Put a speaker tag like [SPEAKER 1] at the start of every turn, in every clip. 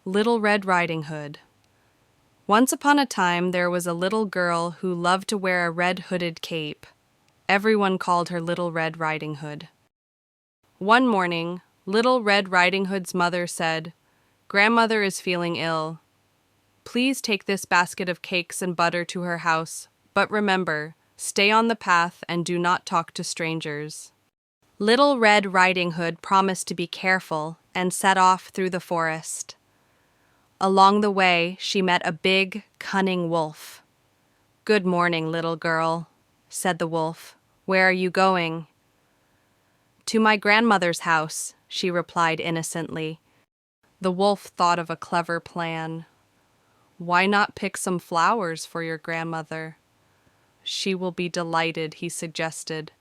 [SPEAKER 1] Little Red Riding Hood. Once upon a time there was a little girl who loved to wear a red hooded cape. Everyone called her Little Red Riding Hood. One morning, Little Red Riding Hood's mother said, "Grandmother is feeling ill. Please take this basket of cakes and butter to her house, but remember, stay on the path and do not talk to strangers." Little Red Riding Hood promised to be careful and set off through the forest. Along the way, she met a big, cunning wolf. "Good morning, little girl," said the wolf. "Where are you going?" "To my grandmother's house," she replied innocently. The wolf thought of a clever plan. "Why not pick some flowers for your grandmother?" "She will be delighted," he suggested.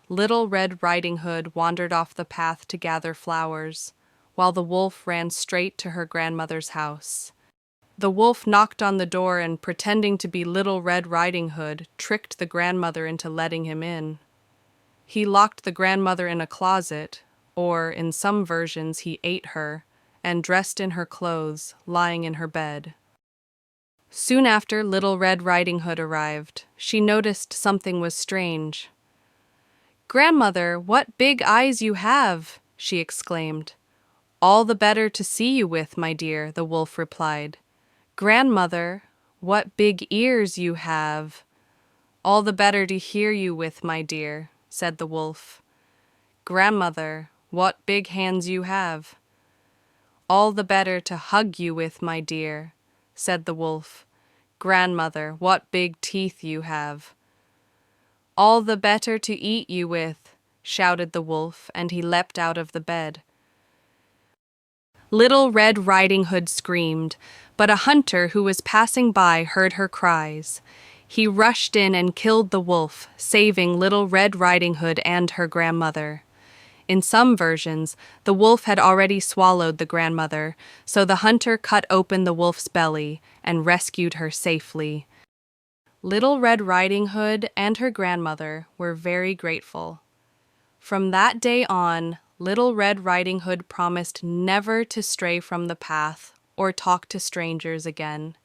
[SPEAKER 1] Little Red Riding Hood wandered off the path to gather flowers, while the wolf ran straight to her grandmother's house. The wolf knocked on the door and, pretending to be Little Red Riding Hood, tricked the grandmother into letting him in. He locked the grandmother in a closet, or, in some versions, he ate her, and dressed in her clothes, lying in her bed. Soon after Little Red Riding Hood arrived, she noticed something was strange. "Grandmother, what big eyes you have!" she exclaimed. "All the better to see you with, my dear," the wolf replied. "Grandmother, what big ears you have!" "All the better to hear you with, my dear," said the wolf. "Grandmother, what big hands you have!" "All the better to hug you with, my dear," said the wolf. "Grandmother, what big teeth you have!" "All the better to eat you with," shouted the wolf, and he leapt out of the bed. Little Red Riding Hood screamed, but a hunter who was passing by heard her cries. He rushed in and killed the wolf, saving Little Red Riding Hood and her grandmother. In some versions, the wolf had already swallowed the grandmother, so the hunter cut open the wolf's belly and rescued her safely. Little Red Riding Hood and her grandmother were very grateful. From that day on, Little Red Riding Hood promised never to stray from the path or talk to strangers again.